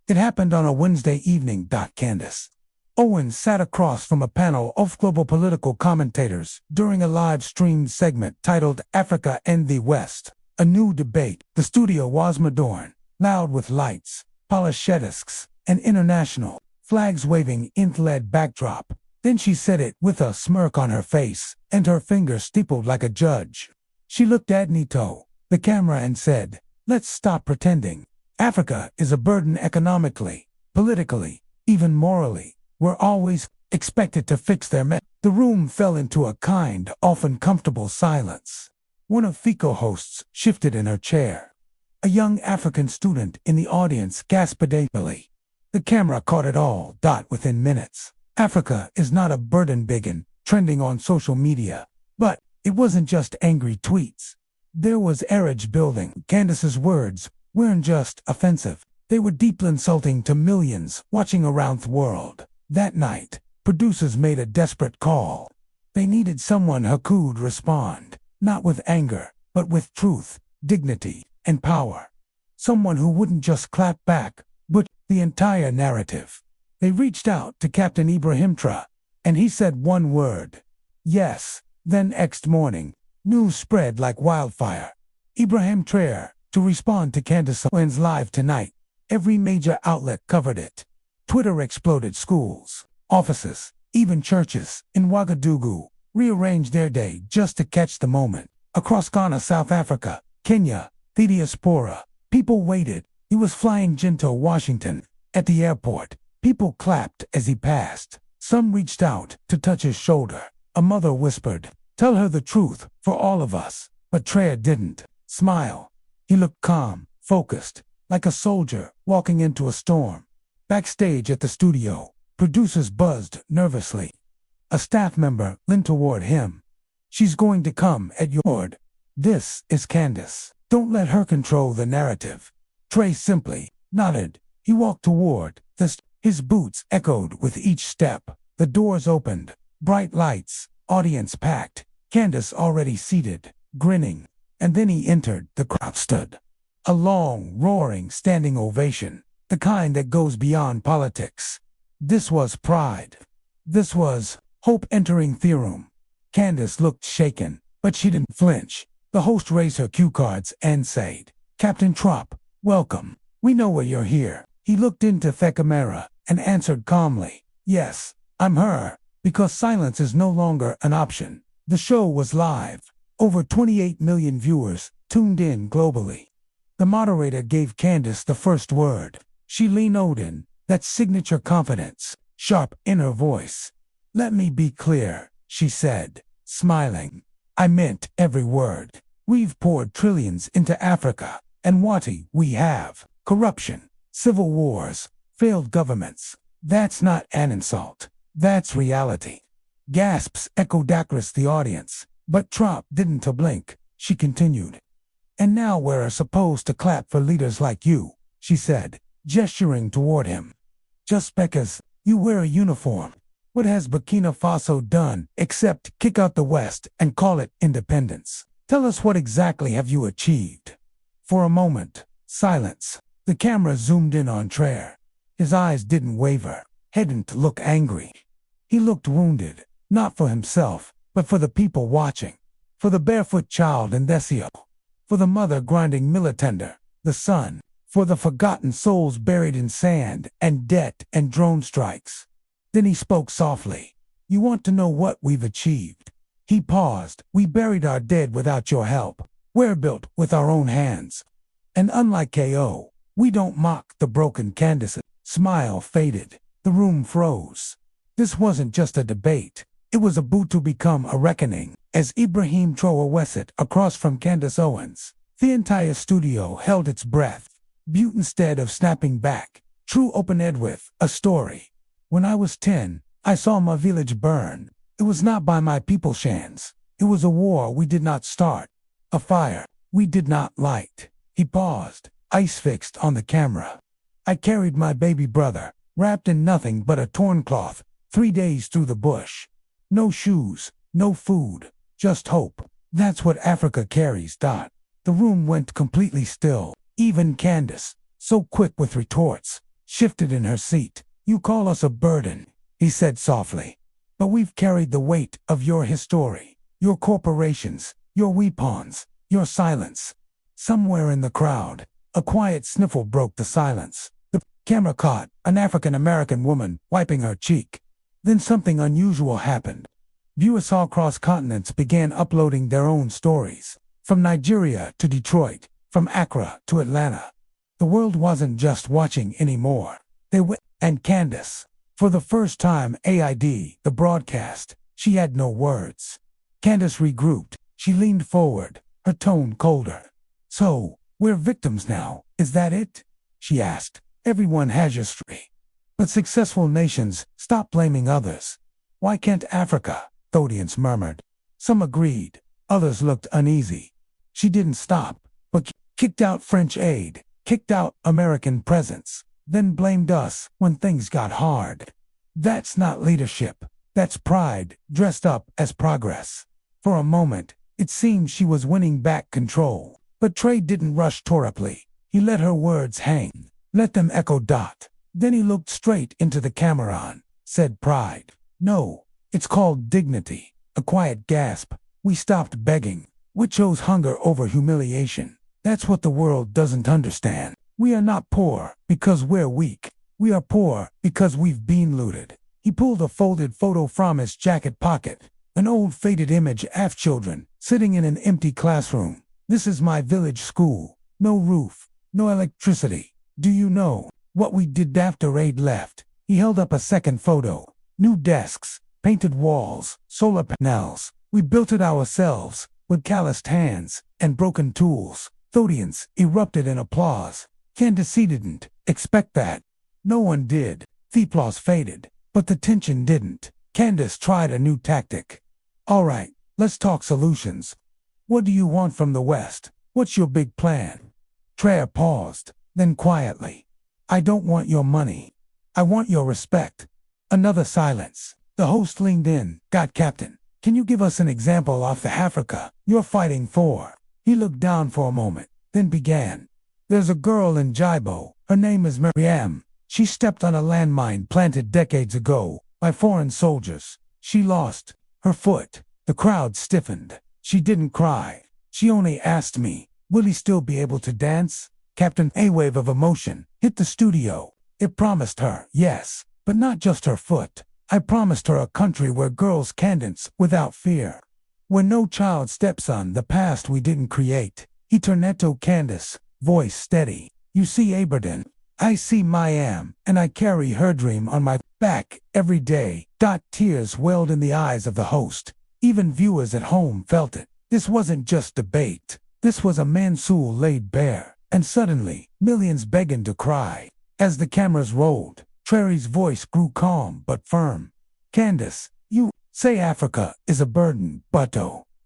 It happened on a Wednesday evening. Candace Owens sat across from a panel of global political commentators during a live-streamed segment titled Africa and the West, a new debate. The studio was modern, loud with lights, polished desks, and international flags waving in the LED backdrop. Then she said it with a smirk on her face and her fingers steepled like a judge. She looked at Nito, the camera, and said, "Let's stop pretending. Africa is a burden economically, politically, even morally. We're always expected to fix their mess." The room fell into a kind, often comfortable silence. One of FICO hosts shifted in her chair. A young African student in the audience gasped painfully. The camera caught it all. Within minutes, Africa is not a burden began trending on social media. But it wasn't just angry tweets. There was outrage building. Candace's words weren't just offensive. They were deeply insulting to millions watching around the world. That night, producers made a desperate call. They needed someone who could respond, not with anger, but with truth, dignity, and power. Someone who wouldn't just clap back, but the entire narrative. They reached out to Captain Ibrahim Traoré, and he said one word: yes. Then next morning, news spread like wildfire. Ibrahim Traoré to respond to Candace Owens live tonight. Every major outlet covered it. Twitter exploded. Schools, offices, even churches in Ouagadougou rearranged their day just to catch the moment. Across Ghana, South Africa, Kenya, the diaspora, people waited. He was flying to Washington. At the airport, people clapped as he passed. Some reached out to touch his shoulder. A mother whispered, "Tell her the truth for all of us." But Traoré didn't smile. He looked calm, focused, like a soldier walking into a storm. Backstage at the studio, producers buzzed nervously. A staff member leaned toward him. "She's going to come at your word. This is Candace. Don't let her control the narrative." Traoré simply nodded. He walked toward his boots echoed with each step. The doors opened, bright lights, audience packed, Candace already seated, grinning. And then he entered. The crowd stood. A long, roaring, standing ovation. The kind that goes beyond politics. This was pride. This was hope entering the room. Candace looked shaken, but she didn't flinch. The host raised her cue cards and said, "Captain Traoré, welcome. We know why you're here." He looked into the camera and answered calmly, "Yes, I'm her," because silence is no longer an option. The show was live. Over 28 million viewers tuned in globally. The moderator gave Candace the first word. She leaned in, that signature confidence, sharp in her voice. "Let me be clear," she said, smiling. "I meant every word. We've poured trillions into Africa, and what we have: corruption, civil wars, failed governments. That's not an insult. That's reality." Gasps echoed across the audience, but Traoré didn't blink. She continued. "And now we're supposed to clap for leaders like you," she said, gesturing toward him. "Just because you wear a uniform. What has Burkina Faso done except kick out the West and call it independence? Tell us, what exactly have you achieved?" For a moment, silence. The camera zoomed in on Traoré. His eyes didn't waver, didn't look angry. He looked wounded, not for himself, but for the people watching. For the barefoot child in Desio. For the mother grinding militender, the son. For the forgotten souls buried in sand and debt and drone strikes. Then he spoke softly. "You want to know what we've achieved?" He paused. "We buried our dead without your help. We're built with our own hands. And unlike KO, we don't mock the broken." Candace's smile faded. The room froze. This wasn't just a debate. It was about to become a reckoning. As Ibrahim Traoré sat across from Candace Owens, the entire studio held its breath. But instead of snapping back, Traoré opened with a story. "When I was 10, I saw my village burn. It was not by my people's hands. It was a war we did not start. A fire we did not light." He paused, ice fixed on the camera. "I carried my baby brother, wrapped in nothing but a torn cloth, 3 days through the bush. No shoes, no food, just hope. That's what Africa carries." The room went completely still. Even Candace, so quick with retorts, shifted in her seat. "You call us a burden," he said softly. "But we've carried the weight of your history, your corporations, your weapons, your silence." Somewhere in the crowd, a quiet sniffle broke the silence. The camera caught an African-American woman wiping her cheek. Then something unusual happened. Viewers across continents began uploading their own stories. From Nigeria to Detroit, from Accra to Atlanta. The world wasn't just watching anymore. And Candace, for the first time AID, the broadcast, she had no words. Candace regrouped. She leaned forward, her tone colder. "So, we're victims now, is that it?" she asked. "Everyone has your story. But successful nations stop blaming others. Why can't Africa?" the audience murmured. Some agreed, others looked uneasy. She didn't stop, but kicked out French aid, kicked out American presence, then blamed us when things got hard. That's not leadership. That's pride dressed up as progress. For a moment, it seemed she was winning back control. But Trey didn't rush torpidly. He let her words hang, let them echo. Then he looked straight into the camera and said, "Pride. No, it's called dignity." A quiet gasp. "We stopped begging. We chose hunger over humiliation. That's what the world doesn't understand. We are not poor because we're weak. We are poor because we've been looted." He pulled a folded photo from his jacket pocket, an old faded image of children sitting in an empty classroom. "This is my village school. No roof, no electricity. Do you know what we did after aid left?" He held up a second photo. "New desks, painted walls, solar panels. We built it ourselves, with calloused hands and broken tools." The audience erupted in applause. Candace didn't expect that. No one did. The applause faded, but the tension didn't. Candace tried a new tactic. "All right, let's talk solutions. What do you want from the West? What's your big plan?" Traoré paused, then quietly, "I don't want your money. I want your respect." Another silence. The host leaned in. "God, Captain, can you give us an example of the Africa you're fighting for?" He looked down for a moment, then began. "There's a girl in Jibo. Her name is Miriam. She stepped on a landmine planted decades ago by foreign soldiers. She lost her foot." The crowd stiffened. She didn't cry. She only asked me, "Will he still be able to dance?" Captain, a wave of emotion hit the studio. "It promised her, yes, but not just her foot. I promised her a country where girls can dance without fear. Where no child steps on the past we didn't create." He turned to Candace, voice steady. "You see Ibrahim, I see Mayam, and I carry her dream on my back every day." Tears welled in the eyes of the host. Even viewers at home felt it. This wasn't just debate. This was a man's soul laid bare. And suddenly, millions began to cry. As the cameras rolled, Traoré's voice grew calm but firm. "Candace, you say Africa is a burden, but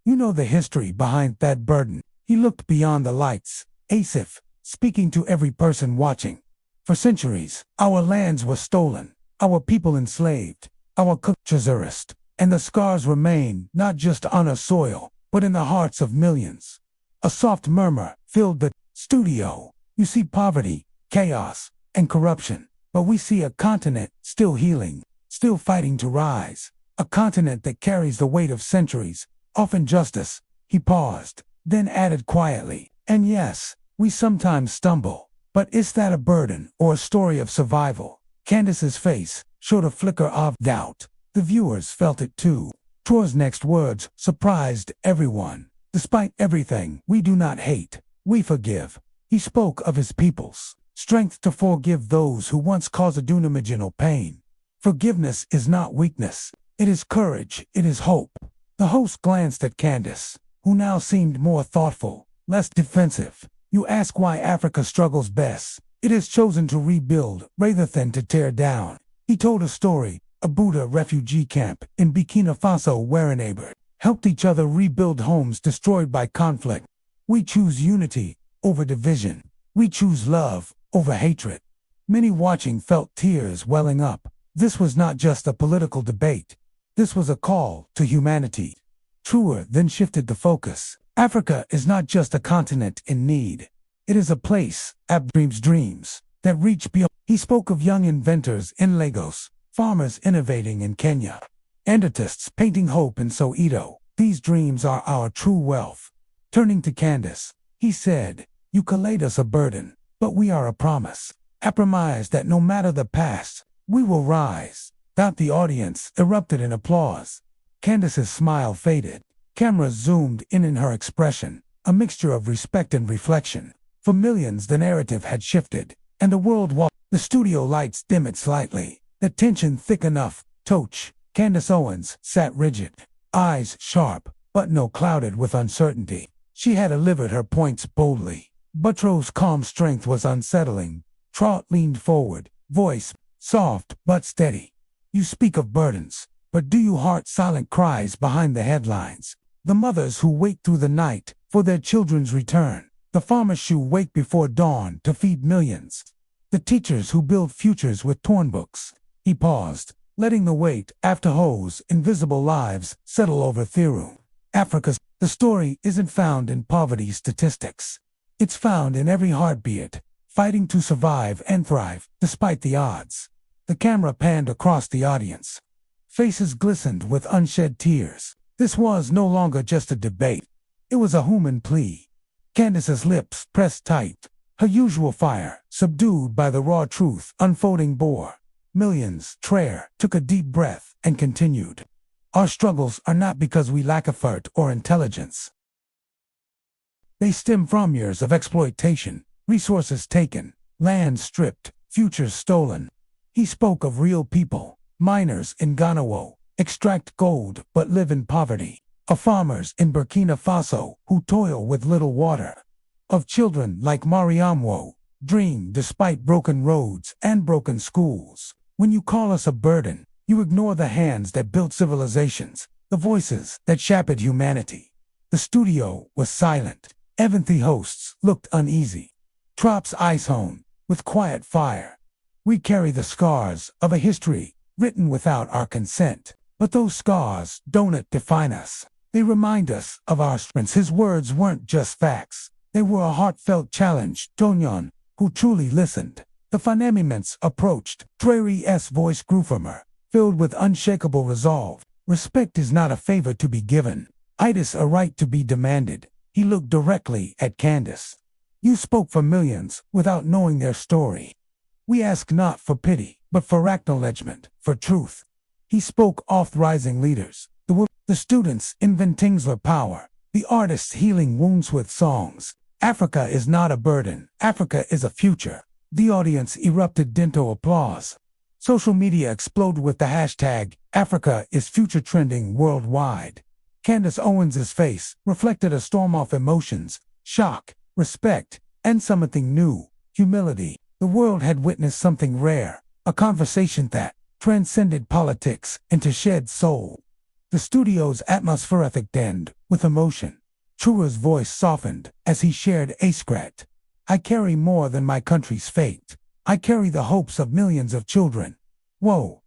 you know the history behind that burden." He looked beyond the lights, Asif, speaking to every person watching. "For centuries, our lands were stolen, our people enslaved, our cultures erased, and the scars remain not just on our soil, but in the hearts of millions." A soft murmur filled the studio. "You see poverty, chaos, and corruption, but we see a continent still healing, still fighting to rise. A continent that carries the weight of centuries of injustice." He paused, then added quietly, "And yes, we sometimes stumble, but is that a burden or a story of survival?" Candace's face showed a flicker of doubt. The viewers felt it too. Traoré's next words surprised everyone. "Despite everything, we do not hate. We forgive." He spoke of his people's strength to forgive those who once caused unimaginable pain. Forgiveness is not weakness. It is courage. It is hope. The host glanced at Candace, who now seemed more thoughtful, less defensive. "You ask why Africa struggles best. It has chosen to rebuild rather than to tear down." He told a story. A Buddha refugee camp in Burkina Faso where a neighbor helped each other rebuild homes destroyed by conflict. "We choose unity over division. We choose love over hatred." Many watching felt tears welling up. This was not just a political debate. This was a call to humanity. Traoré then shifted the focus. "Africa is not just a continent in need. It is a place, Ibrahim's dreams, that reach beyond." He spoke of young inventors in Lagos, farmers innovating in Kenya, and artists painting hope in Soweto. These dreams are our true wealth. Turning to Candace, he said, "You can laid us a burden, but we are a promise. I promise that no matter the past, we will rise." The audience erupted in applause. Candace's smile faded. Cameras zoomed in her expression, a mixture of respect and reflection. For millions, the narrative had shifted, and the world walked. The studio lights dimmed slightly, the tension thick enough. Candace Owens sat rigid, eyes sharp, but no clouded with uncertainty. She had delivered her points boldly. Buttrow's calm strength was unsettling. Trot leaned forward, voice soft but steady. "You speak of burdens, but do you heart silent cries behind the headlines? The mothers who wait through the night for their children's return. The farmers who wake before dawn to feed millions. The teachers who build futures with torn books." He paused, letting the weight after Ho's invisible lives settle over Thiru. The story isn't found in poverty statistics. It's found in every heartbeat, fighting to survive and thrive despite the odds. The camera panned across the audience. Faces glistened with unshed tears. This was no longer just a debate. It was a human plea. Candace's lips pressed tight, her usual fire subdued by the raw truth unfolding bore. Millions. Traoré took a deep breath and continued. "Our struggles are not because we lack effort or intelligence. They stem from years of exploitation, resources taken, land stripped, futures stolen." He spoke of real people, miners in Ghana extract gold but live in poverty, of farmers in Burkina Faso who toil with little water, of children like Mariam dream despite broken roads and broken schools. When you call us a burden, you ignore the hands that built civilizations, the voices that shaped humanity. The studio was silent. Even the hosts looked uneasy. Trop's eyes hone with quiet fire. "We carry the scars of a history written without our consent, but those scars don't define us. They remind us of our strengths." His words weren't just facts. They were a heartfelt challenge. Tonyon, who truly listened. The Fanamiments approached. Traoré's voice grew firmer, filled with unshakable resolve. "Respect is not a favor to be given. It is a right to be demanded." He looked directly at Candace. "You spoke for millions without knowing their story. We ask not for pity, but for acknowledgement, for truth." He spoke of rising leaders, the students inventing their power, the artists healing wounds with songs. Africa is not a burden. Africa is a future. The audience erupted into applause. Social media exploded with the hashtag Africa is future trending worldwide. Candace Owens' face reflected a storm of emotions, shock, respect, and something new, humility. The world had witnessed something rare, a conversation that transcended politics into shed soul. The studio's atmosphere thinned with emotion. Traoré's voice softened as he shared a secret. "I carry more than my country's fate. I carry the hopes of millions of children.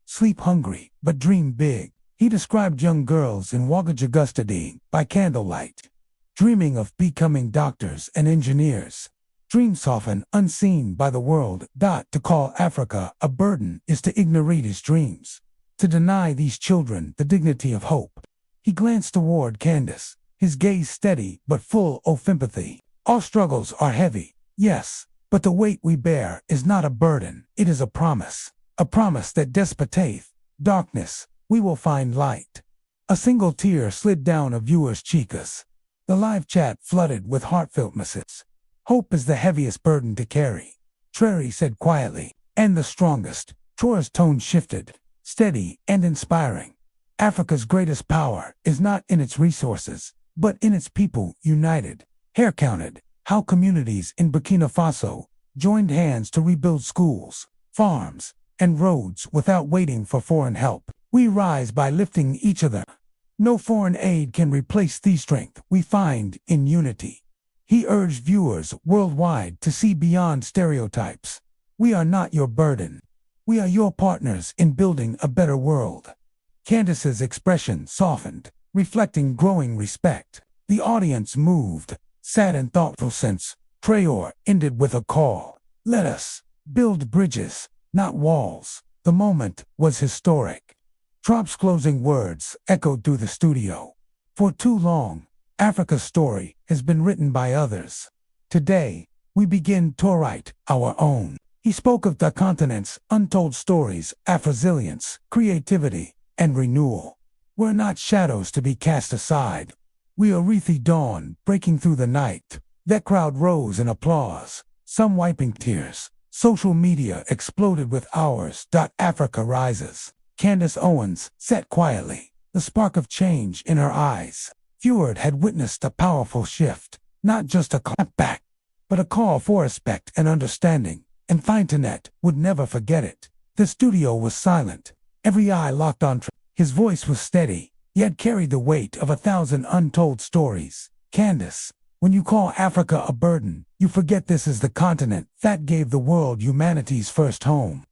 Sleep hungry, but dream big." He described young girls in Ouagadougou studying by candlelight, dreaming of becoming doctors and engineers. Dreams often unseen by the world. To call Africa a burden is to ignore his dreams, to deny these children the dignity of hope. He glanced toward Candace, his gaze steady but full of empathy. "Our struggles are heavy, yes, but the weight we bear is not a burden. It is a promise that despite darkness, we will find light." A single tear slid down a viewer's cheeks. The live chat flooded with heartfelt messages. "Hope is the heaviest burden to carry," Traoré said quietly, "and the strongest." Traoré's tone shifted, steady and inspiring. "Africa's greatest power is not in its resources, but in its people united." Hair counted how communities in Burkina Faso joined hands to rebuild schools, farms, and roads without waiting for foreign help. "We rise by lifting each other. No foreign aid can replace the strength we find in unity." He urged viewers worldwide to see beyond stereotypes. "We are not your burden. We are your partners in building a better world." Candace's expression softened, reflecting growing respect. The audience moved, sad and thoughtful since Traoré ended with a call. "Let us build bridges, not walls. The moment was historic. Trop's closing words echoed through the studio. For too long, Africa's story has been written by others. Today, we begin to write our own. He spoke of the continent's untold stories, Afro-resilience, creativity, and renewal. We're not shadows to be cast aside. We are wreathy dawn breaking through the night. That crowd rose in applause, some wiping tears. Social media exploded with ours. Africa rises. Candace Owens sat quietly, the spark of change in her eyes. Few had witnessed a powerful shift, not just a clapback, but a call for respect and understanding. And Finternet would never forget it. The studio was silent, every eye locked on Traoré. His voice was steady, yet carried the weight of 1,000 untold stories. Candace, when you call Africa a burden, you forget this is the continent that gave the world humanity's first home.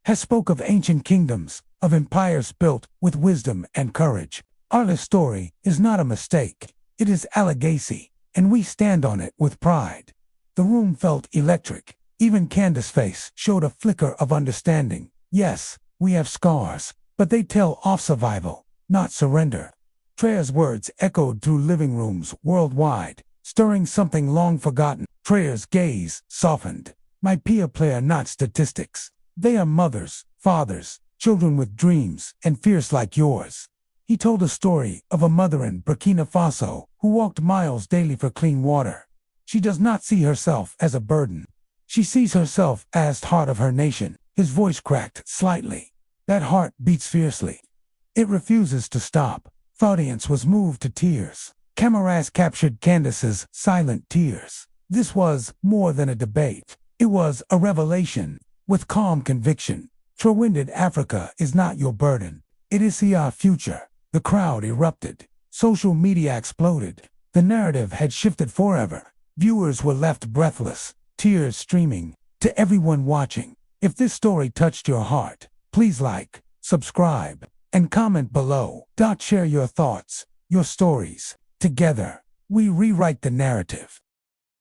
Has spoke of ancient kingdoms, of empires built with wisdom and courage. Our story is not a mistake, it is a legacy, and we stand on it with pride. The room felt electric. Even Candace's face showed a flicker of understanding. Yes, we have scars, but they tell of survival, not surrender. Traoré's words echoed through living rooms worldwide, stirring something long forgotten. Traoré's gaze softened. My peer player, not statistics. They are mothers, fathers, children with dreams and fears like yours. He told a story of a mother in Burkina Faso who walked miles daily for clean water. She does not see herself as a burden. She sees herself as heart of her nation. His voice cracked slightly. That heart beats fiercely. It refuses to stop. The audience was moved to tears. Cameras captured Candace's silent tears. This was more than a debate. It was a revelation. With calm conviction, Traoré, Africa is not your burden. It is our future. The crowd erupted. Social media exploded. The narrative had shifted forever. Viewers were left breathless, tears streaming. To everyone watching, if this story touched your heart, please like, subscribe, and comment below. Share your thoughts, your stories. Together, we rewrite the narrative.